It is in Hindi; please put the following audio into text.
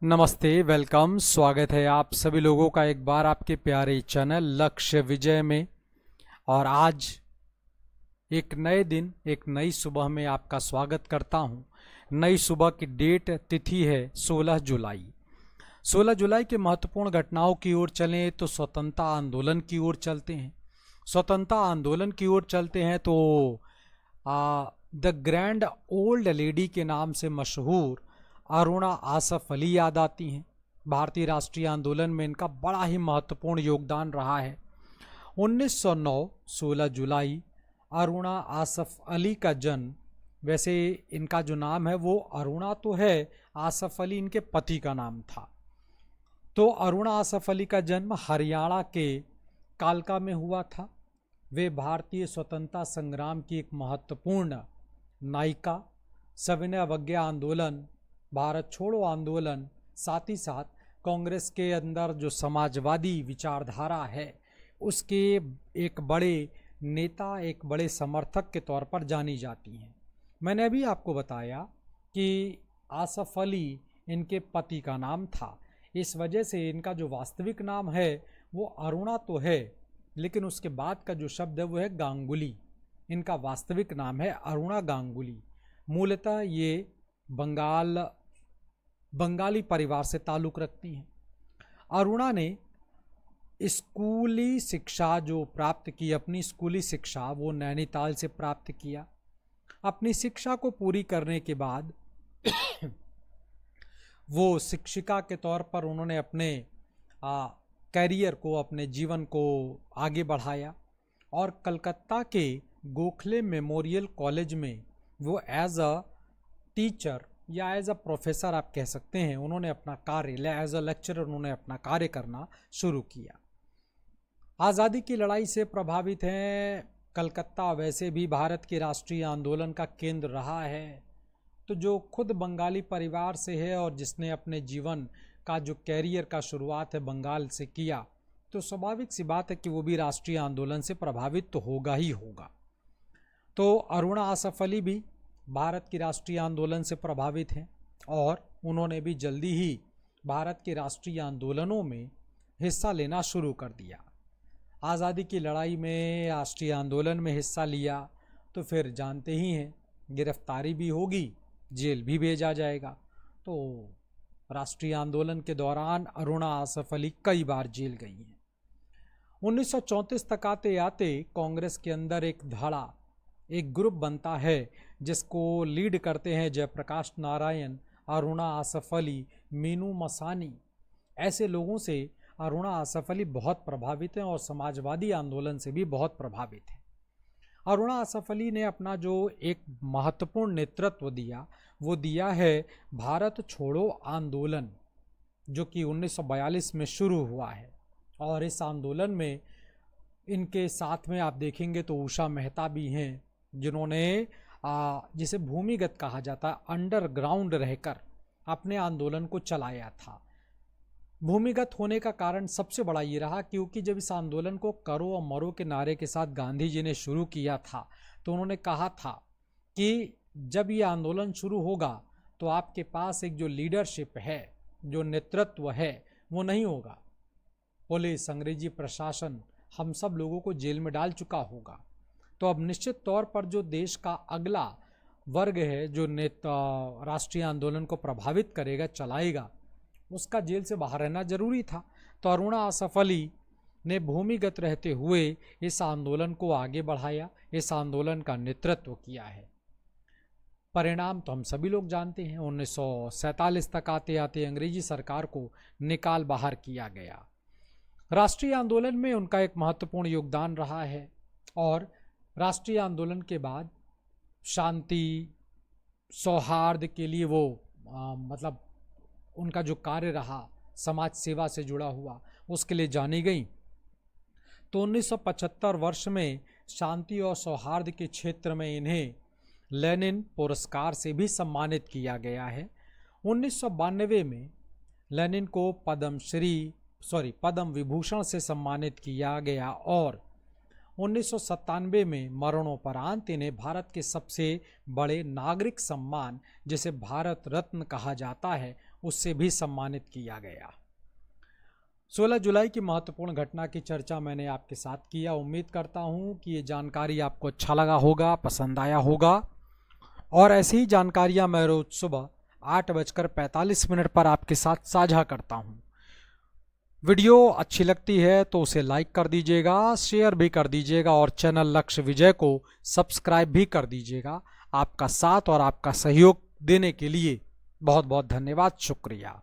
नमस्ते, वेलकम, स्वागत है आप सभी लोगों का एक बार आपके प्यारे चैनल लक्ष्य विजय में। और आज एक नए दिन, एक नई सुबह में आपका स्वागत करता हूं। नई सुबह की डेट तिथि है 16 जुलाई। 16 जुलाई के महत्वपूर्ण घटनाओं की ओर चलें तो स्वतंत्रता आंदोलन की ओर चलते हैं। स्वतंत्रता आंदोलन की ओर चलते हैं तो द ग्रैंड ओल्ड लेडी के नाम से मशहूर अरुणा आसफ अली याद आती हैं। भारतीय राष्ट्रीय आंदोलन में इनका बड़ा ही महत्वपूर्ण योगदान रहा है। 1909 16 जुलाई अरुणा आसफ अली का जन्म। वैसे इनका जो नाम है वो अरुणा तो है, आसफ अली इनके पति का नाम था। तो अरुणा आसफ अली का जन्म हरियाणा के कालका में हुआ था। वे भारतीय स्वतंत्रता संग्राम की एक महत्वपूर्ण नायिका, सविनय अवज्ञा आंदोलन, भारत छोड़ो आंदोलन, साथ ही साथ कांग्रेस के अंदर जो समाजवादी विचारधारा है उसके एक बड़े नेता, एक बड़े समर्थक के तौर पर जानी जाती हैं। मैंने अभी आपको बताया कि आसफ अली इनके पति का नाम था। इस वजह से इनका जो वास्तविक नाम है वो अरुणा तो है, लेकिन उसके बाद का जो शब्द है वो है गांगुली। इनका वास्तविक नाम है अरुणा गांगुली। मूलतः ये बंगाली परिवार से ताल्लुक़ रखती हैं। अरुणा ने स्कूली शिक्षा जो प्राप्त की, अपनी स्कूली शिक्षा वो नैनीताल से प्राप्त किया। अपनी शिक्षा को पूरी करने के बाद वो शिक्षिका के तौर पर उन्होंने अपने कैरियर को, अपने जीवन को आगे बढ़ाया और कलकत्ता के गोखले मेमोरियल कॉलेज में वो एज अ टीचर या एज अ प्रोफेसर आप कह सकते हैं, उन्होंने अपना कार्य एज अ लेक्चरर उन्होंने अपना कार्य करना शुरू किया। आज़ादी की लड़ाई से प्रभावित हैं। कलकत्ता वैसे भी भारत के राष्ट्रीय आंदोलन का केंद्र रहा है। तो जो खुद बंगाली परिवार से है और जिसने अपने जीवन का जो कैरियर का शुरुआत है बंगाल से किया, तो स्वाभाविक सी बात है कि वो भी राष्ट्रीय आंदोलन से प्रभावित तो होगा ही होगा। तो अरुणा आसफ अली भी भारत की राष्ट्रीय आंदोलन से प्रभावित हैं और उन्होंने भी जल्दी ही भारत के राष्ट्रीय आंदोलनों में हिस्सा लेना शुरू कर दिया। आज़ादी की लड़ाई में, राष्ट्रीय आंदोलन में हिस्सा लिया तो फिर जानते ही हैं गिरफ्तारी भी होगी, जेल भी भेजा जाएगा। तो राष्ट्रीय आंदोलन के दौरान अरुणा आसफ अली कई बार जेल गई हैं। 1934 तक आते आते कांग्रेस के अंदर एक धाड़ा, एक ग्रुप बनता है जिसको लीड करते हैं जयप्रकाश नारायण, अरुणा आसफ अली, मीनू मसानी। ऐसे लोगों से अरुणा आसफ अली बहुत प्रभावित हैं और समाजवादी आंदोलन से भी बहुत प्रभावित हैं। अरुणा आसफ अली ने अपना जो एक महत्वपूर्ण नेतृत्व दिया वो दिया है भारत छोड़ो आंदोलन, जो कि 1942 में शुरू हुआ है। और इस आंदोलन में इनके साथ में आप देखेंगे तो उषा मेहता भी हैं, जिन्होंने जिसे भूमिगत कहा जाता है, अंडरग्राउंड रहकर अपने आंदोलन को चलाया था। भूमिगत होने का कारण सबसे बड़ा ये रहा क्योंकि जब इस आंदोलन को करो और मरो के नारे के साथ गांधी जी ने शुरू किया था तो उन्होंने कहा था कि जब ये आंदोलन शुरू होगा तो आपके पास एक जो लीडरशिप है, जो नेतृत्व है, वो नहीं होगा। पुलिस, अंग्रेजी प्रशासन हम सब लोगों को जेल में डाल चुका होगा। तो अब निश्चित तौर पर जो देश का अगला वर्ग है, जो राष्ट्रीय आंदोलन को प्रभावित करेगा, चलाएगा, उसका जेल से बाहर रहना जरूरी था। तो अरुणा आसफ अली ने भूमिगत रहते हुए इस आंदोलन को आगे बढ़ाया, इस आंदोलन का नेतृत्व किया है। परिणाम तो हम सभी लोग जानते हैं। 1947 तक आते आते अंग्रेजी सरकार को निकाल बाहर किया गया। राष्ट्रीय आंदोलन में उनका एक महत्वपूर्ण योगदान रहा है और राष्ट्रीय आंदोलन के बाद शांति, सौहार्द के लिए वो मतलब उनका जो कार्य रहा समाज सेवा से जुड़ा हुआ, उसके लिए जानी गई। तो 1975 वर्ष में शांति और सौहार्द के क्षेत्र में इन्हें लेनिन पुरस्कार से भी सम्मानित किया गया है। 1992 में लेनिन को पद्म विभूषण से सम्मानित किया गया और 1997 में मरणोपरांत इन्हें भारत के सबसे बड़े नागरिक सम्मान, जिसे भारत रत्न कहा जाता है, उससे भी सम्मानित किया गया। 16 जुलाई की महत्वपूर्ण घटना की चर्चा मैंने आपके साथ किया। उम्मीद करता हूं कि ये जानकारी आपको अच्छा लगा होगा, पसंद आया होगा, और ऐसी ही जानकारियां मैं रोज सुबह 8:45 पर आपके साथ साझा करता हूं। वीडियो अच्छी लगती है तो उसे लाइक कर दीजिएगा, शेयर भी कर दीजिएगा और चैनल लक्ष्य विजय को सब्सक्राइब भी कर दीजिएगा। आपका साथ और आपका सहयोग देने के लिए बहुत बहुत धन्यवाद, शुक्रिया।